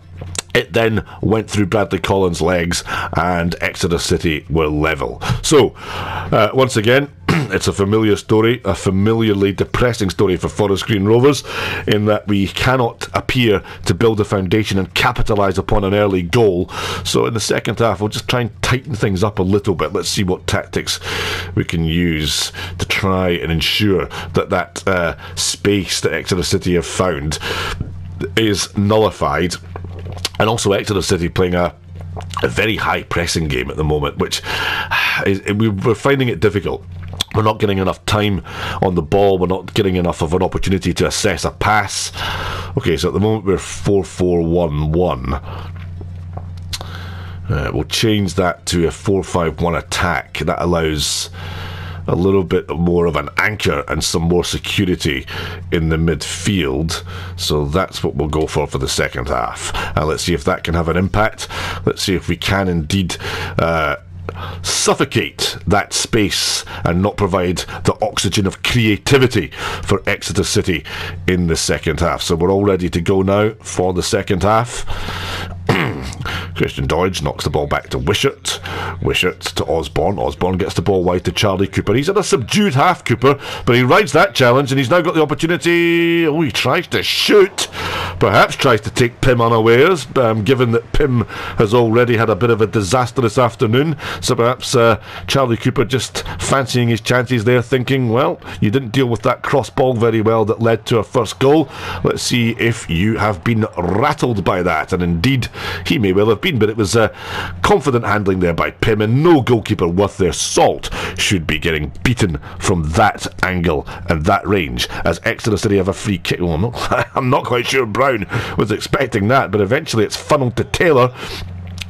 it then went through Bradley Collins' legs and Exeter City were level. So, once again, it's a familiar story, a familiarly depressing story for Forest Green Rovers, in that we cannot appear to build a foundation and capitalise upon an early goal. So in the second half, we'll just try and tighten things up a little bit. Let's see what tactics we can use to try and ensure that that space that Exeter City have found is nullified. And also Exeter City playing a very high pressing game at the moment, which we're finding it difficult. We're not getting enough time on the ball. We're not getting enough of an opportunity to assess a pass. Okay, so at the moment we're 4-4-1-1. We'll change that to a 4-5-1 attack. That allows a little bit more of an anchor and some more security in the midfield. So that's what we'll go for the second half. Let's see if that can have an impact. Let's see if we can indeed suffocate that space and not provide the oxygen of creativity for Exeter City in the second half. So we're all ready to go now for the second half. Christian Doidge knocks the ball back to Wishart. Wishart to Osborne. Osborne gets the ball wide to Charlie Cooper. He's had a subdued half, Cooper, but he rides that challenge and he's now got the opportunity. Oh, he tries to shoot. Perhaps tries to take Pym unawares, given that Pym has already had a bit of a disastrous afternoon. So perhaps Charlie Cooper just fancying his chances there, thinking, well, you didn't deal with that cross ball very well that led to a first goal. Let's see if you have been rattled by that. And indeed, he may well have been, but it was confident handling there by Pym, and no goalkeeper worth their salt should be getting beaten from that angle and that range, as Exeter City have a free kick. Well, I'm not quite sure Brown was expecting that, but eventually it's funneled to Taylor.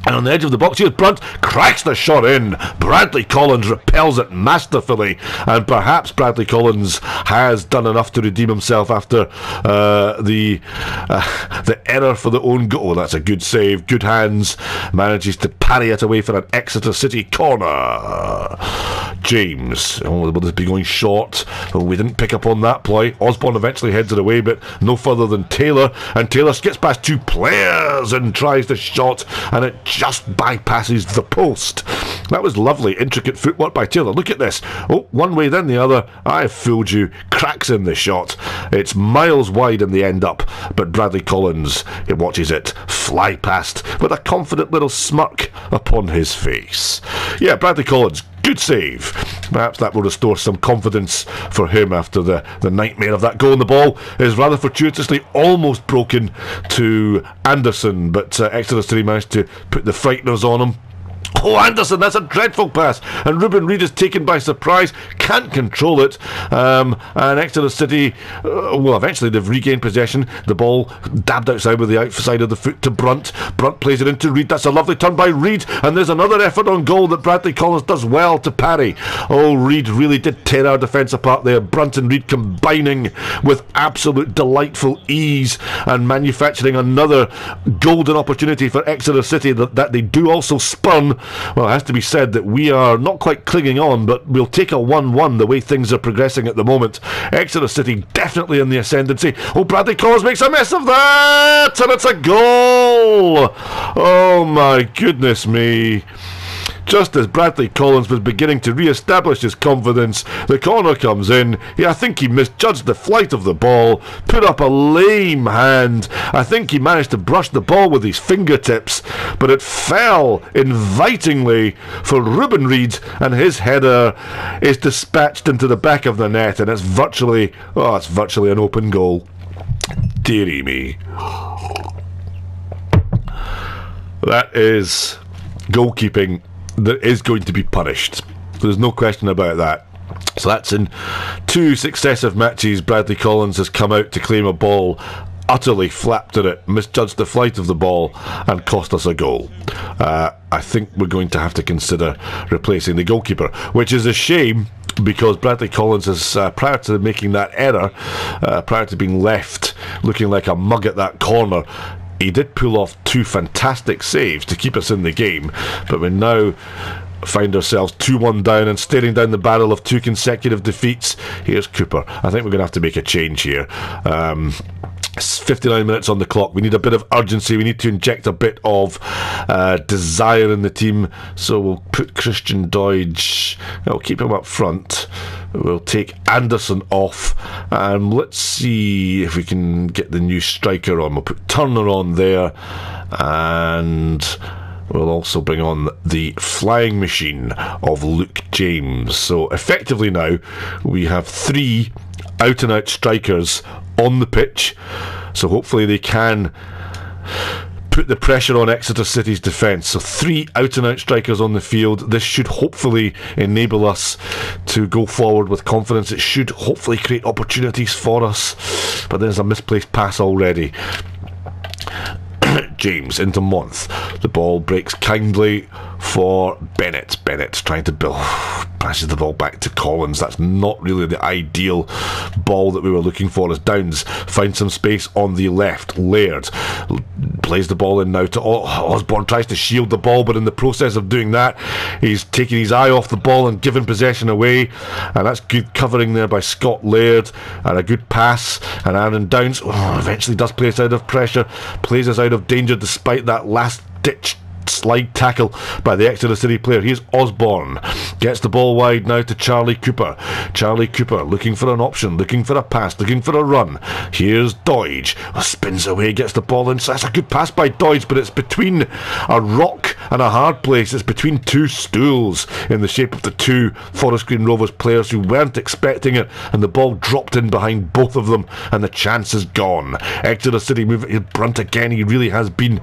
And on the edge of the box, here's Brunt, cracks the shot in. Bradley Collins repels it masterfully. And perhaps Bradley Collins has done enough to redeem himself after the error for the own goal. That's a good save, good hands. Manages to parry it away for an Exeter City corner. James, will this be going short? Well, we didn't pick up on that play. Osborne eventually heads it away, but no further than Taylor. And Taylor skips past two players and tries the shot, and it just bypasses the post. That was lovely, intricate footwork by Taylor. Look at this. Oh, one way then the other. I fooled you. Cracks in the shot. It's miles wide in the end up, but Bradley Collins, he watches it fly past with a confident little smirk upon his face. Yeah, Bradley Collins, good save. Perhaps that will restore some confidence for him after the nightmare of that goal. And the ball is rather fortuitously almost broken to Anderson, but Exeter City managed to put the frighteners on him. Oh, Anderson, that's a dreadful pass. And Ruben Reid is taken by surprise, can't control it. And Exeter City, well, eventually they've regained possession. The ball dabbed outside with the outside of the foot to Brunt. Brunt plays it into Reid. That's a lovely turn by Reid. And there's another effort on goal that Bradley Collins does well to parry. Oh, Reid really did tear our defence apart there. Brunt and Reid combining with absolute delightful ease and manufacturing another golden opportunity for Exeter City that they do also spurn. Well, it has to be said that we are not quite clinging on, but we'll take a 1-1 the way things are progressing at the moment. Exeter City definitely in the ascendancy. Oh, Bradley Collins makes a mess of that, and it's a goal! Oh my goodness me. Just as Bradley Collins was beginning to re-establish his confidence, the corner comes in. I think he misjudged the flight of the ball, put up a lame hand. I think he managed to brush the ball with his fingertips, but it fell invitingly for Ruben Reid, and his header is dispatched into the back of the net, and it's virtually an open goal. Dearie me. That is goalkeeping that is going to be punished. There's no question about that. So that's in 2 successive matches. Bradley Collins has come out to claim a ball, utterly flapped at it, misjudged the flight of the ball, and cost us a goal. I think we're going to have to consider replacing the goalkeeper, which is a shame, because Bradley Collins is, prior to making that error, prior to being left looking like a mug at that corner, he did pull off 2 fantastic saves to keep us in the game, but we now find ourselves 2-1 down and staring down the barrel of 2 consecutive defeats. Here's Cooper. I think we're going to have to make a change here. It's 59 minutes on the clock. We need a bit of urgency. We need to inject a bit of desire in the team. So we'll put Christian Doidge. We'll keep him up front. We'll take Anderson off. And let's see if we can get the new striker on. We'll put Turner on there. And we'll also bring on the flying machine of Luke James. So effectively now we have 3 out-and-out strikers on the pitch, so hopefully they can put the pressure on Exeter City's defence. So 3 out-and-out strikers on the field. This should hopefully enable us to go forward with confidence. It should hopefully create opportunities for us, but there's a misplaced pass already. James into Month. The ball breaks kindly for Bennett. Bennett's trying to passes the ball back to Collins. That's not really the ideal ball that we were looking for, as Downs finds some space on the left. Laird plays the ball in now to Osborne, tries to shield the ball, but in the process of doing that, he's taking his eye off the ball and giving possession away, and that's good covering there by Scott Laird, and a good pass, and Aaron Downs eventually does play us out of pressure, plays us out of danger despite that last ditch slide tackle by the Exeter City player. Here's Osborne, gets the ball wide now to Charlie Cooper. Charlie Cooper looking for an option, looking for a pass, looking for a run. Here's Doidge, spins away, gets the ball inside. That's a good pass by Doidge, but it's between a rock and a hard place. It's between 2 stools in the shape of the 2 Forest Green Rovers players who weren't expecting it, and the ball dropped in behind both of them, and the chance is gone. Exeter City moving. Brunt again. He really has been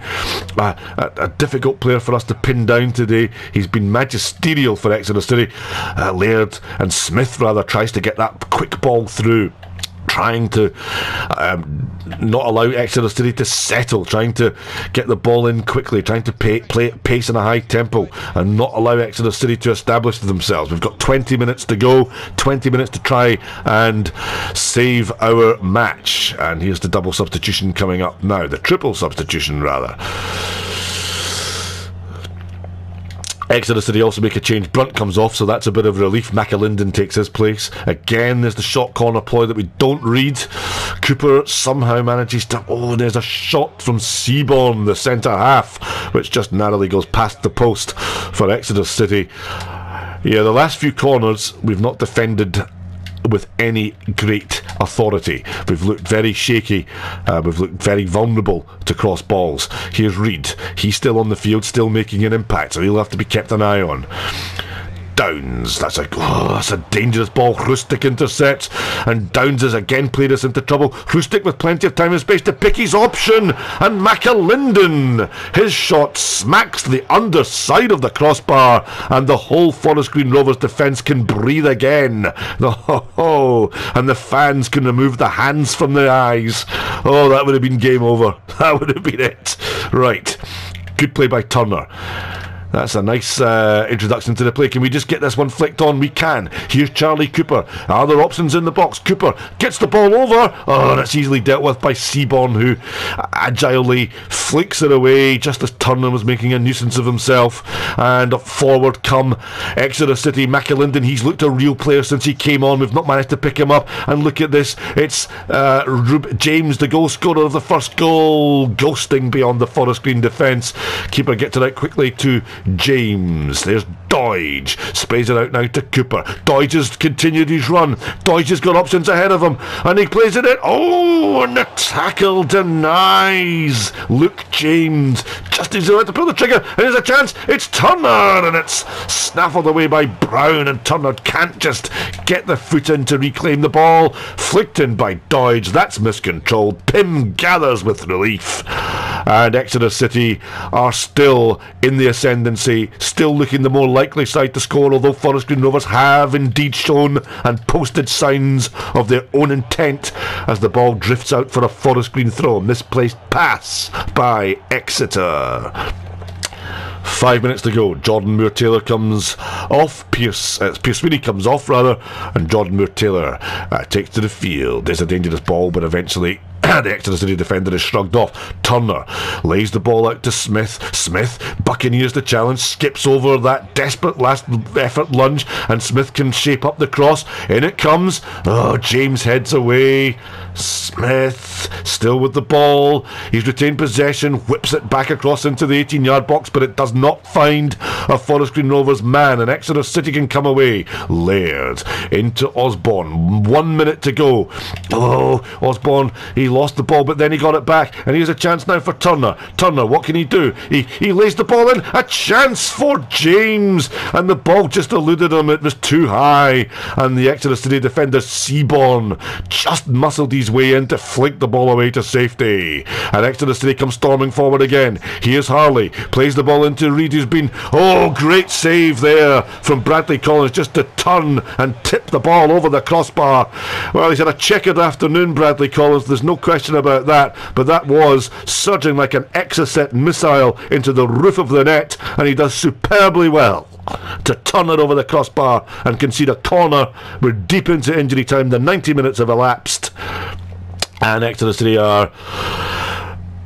a difficult player for us to pin down today. He's been magisterial for Exeter City. Laird and Smith rather tries to get that quick ball through. trying to not allow Exeter City to settle, trying to get the ball in quickly, trying to play at pace in a high tempo and not allow Exeter City to establish themselves. We've got 20 minutes to go, 20 minutes to try and save our match. And here's the double substitution coming up now, the triple substitution rather. Exeter City also make a change. Brunt comes off, so that's a bit of relief. McAlinden takes his place. Again, there's the shot corner ploy that we don't read. Cooper somehow manages to... Oh, there's a shot from Seaborn, the centre half, which just narrowly goes past the post for Exeter City. Yeah, the last few corners we've not defended with any great authority. We've looked very shaky, we've looked very vulnerable to cross balls. Here's Reid, he's still on the field, still making an impact, so he'll have to be kept an eye on. Downs, that's a dangerous ball. Hrustic intercepts, and Downs has again played us into trouble. Hrustic with plenty of time and space to pick his option, and McAlinden, his shot smacks the underside of the crossbar, and the whole Forest Green Rovers defence can breathe again. And the fans can remove the hands from their eyes. Oh, that would have been game over. That would have been it. Right, good play by Turner. That's a nice introduction to the play. Can we just get this one flicked on? We can. Here's Charlie Cooper. Are there options in the box? Cooper gets the ball over. Oh, that's easily dealt with by Seaborn, who agilely flicks it away just as Turner was making a nuisance of himself. And up forward come Exeter City. McAlinden, he's looked a real player since he came on. We've not managed to pick him up. And look at this. It's James, the goal scorer of the first goal, ghosting beyond the Forest Green defence. Keeper gets it out quickly to James. There's Doidge, sprays it out now to Cooper. Doidge has continued his run. Doidge has got options ahead of him, and he plays it in. Oh, and the tackle denies Luke James just as he's about to pull the trigger, and there's a chance. It's Turner, and it's snaffled away by Brown, and Turner can't just get the foot in to reclaim the ball. Flicked in by Doidge. That's miscontrolled. Pym gathers with relief, and Exeter City are still in the ascendancy, still looking the more likely side to score, although Forest Green Rovers have indeed shown and posted signs of their own intent as the ball drifts out for a Forest Green throw. Misplaced pass by Exeter. 5 minutes to go. Jordan Moore-Taylor comes off. Pierce Sweeney comes off rather, and Jordan Moore-Taylor takes to the field. There's a dangerous ball, but eventually the Exeter City defender is shrugged off. Turner lays the ball out to Smith. Smith buccaneers the challenge, skips over that desperate last effort lunge, and Smith can shape up the cross. In it comes. Oh, James heads away. Smith still with the ball. He's retained possession, whips it back across into the 18-yard box, but it does not find a Forest Green Rovers man, and Exeter City can come away. Laird into Osborne. 1 minute to go. Oh, Osborne, he lost the ball, but then he got it back, and here's a chance now for Turner. Turner, what can he do? He lays the ball in. A chance for James, and the ball just eluded him. It was too high, and the Exeter City defender Seaborn just muscled his way in to flick the ball away to safety, and Exeter City comes storming forward again. Here's Harley, plays the ball into Reid, who's been, oh, great save there from Bradley Collins just to turn and tip the ball over the crossbar. Well, he's had a checkered afternoon, Bradley Collins, there's no question about that, but that was surging like an Exocet missile into the roof of the net, and he does superbly well to turn it over the crossbar and concede a corner. We're deep into injury time. The 90 minutes have elapsed, and Exeter City are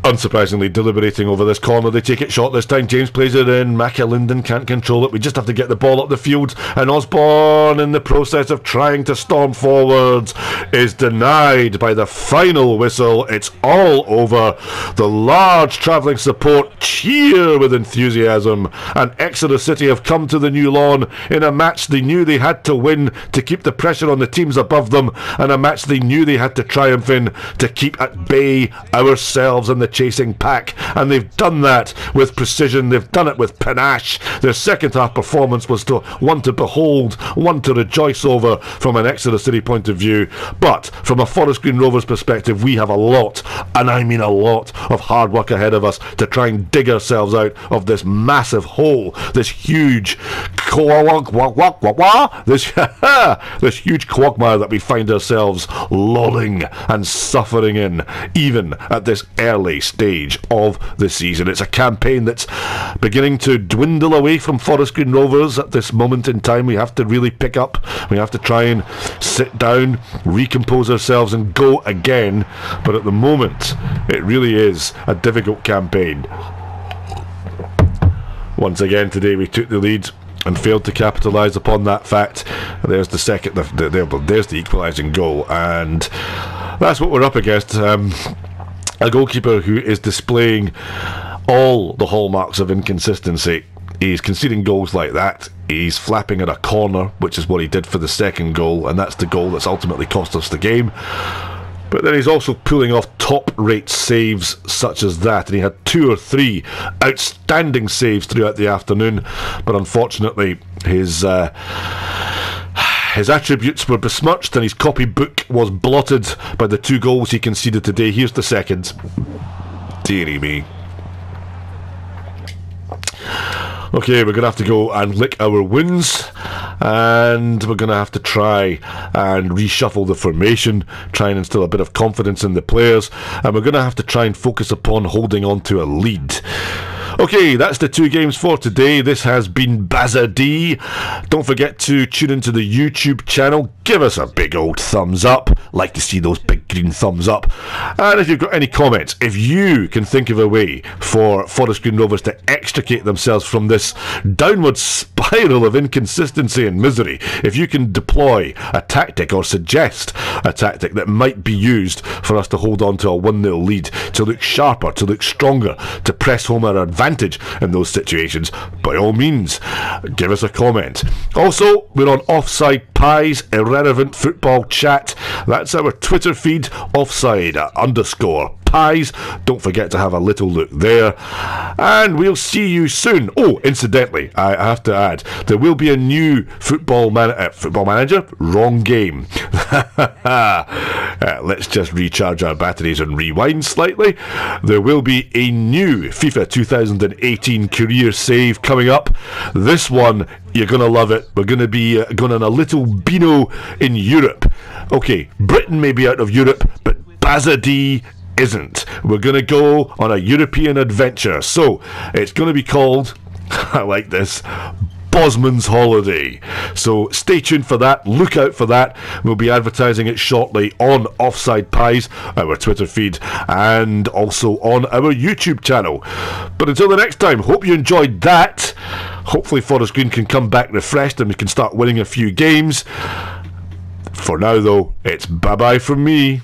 unsurprisingly deliberating over this corner. They take it short this time. James plays it in. McAlinden can't control it. We just have to get the ball up the field, and Osborne, in the process of trying to storm forwards, is denied by the final whistle. It's all over. The large travelling support cheer with enthusiasm, and Exeter City have come to the new lawn in a match they knew they had to win to keep the pressure on the teams above them, and a match they knew they had to triumph in to keep at bay ourselves and the chasing pack, and they've done that with precision. They've done it with panache. Their second half performance was one to behold, one to rejoice over from an Exeter City point of view. But from a Forest Green Rovers perspective, we have a lot, and I mean a lot, of hard work ahead of us to try and dig ourselves out of this massive hole, this huge this huge quagmire that we find ourselves lolling and suffering in, even at this early stage of the season. It's a campaign that's beginning to dwindle away from Forest Green Rovers at this moment in time. We have to really pick up. We have to try and sit down, recompose ourselves and go again. But at the moment, it really is a difficult campaign. Once again today we took the lead and failed to capitalise upon that fact. There's the second, there's the equalising goal, and that's what we're up against. A goalkeeper who is displaying all the hallmarks of inconsistency. He's conceding goals like that. He's flapping at a corner, which is what he did for the second goal, and that's the goal that's ultimately cost us the game. But then he's also pulling off top-rate saves such as that, and he had 2 or 3 outstanding saves throughout the afternoon. But unfortunately, his attributes were besmirched, and his copybook was blotted by the 2 goals he conceded today. Here's the second. Dearie me. Okay, we're going to have to go and lick our wounds, and we're going to have to try and reshuffle the formation, try and instill a bit of confidence in the players, and we're going to have to try and focus upon holding on to a lead. Okay, that's the 2 games for today. This has been Bazza D. Don't forget to tune into the YouTube channel. Give us a big old thumbs up. Like to see those big green thumbs up. And if you've got any comments, if you can think of a way for Forest Green Rovers to extricate themselves from this downward spiral of inconsistency and misery, if you can deploy a tactic or suggest a tactic that might be used for us to hold on to a 1-0 lead, to look sharper, to look stronger, to press home our advantage in those situations, by all means, give us a comment. Also, we're on Offside Pies, Irrelevant Football Chat. That's our Twitter feed, offside_pies. Don't forget to have a little look there. And we'll see you soon. Oh, incidentally, I have to add, there will be a new Football Manager. Wrong game. Let's just recharge our batteries and rewind slightly. There will be a new FIFA 2018 career save coming up. This one, you're going to love it. We're going to be going on a little Beano in Europe. Okay, Britain may be out of Europe, but Bazza D isn't. We're going to go on a European adventure. So, it's going to be called, I like this, Bosman's Holiday. So stay tuned for that, look out for that. We'll be advertising it shortly on Offside Pies, our Twitter feed, and also on our YouTube channel. But until the next time, hope you enjoyed that. Hopefully Forest Green can come back refreshed and we can start winning a few games. For now though, it's bye bye from me.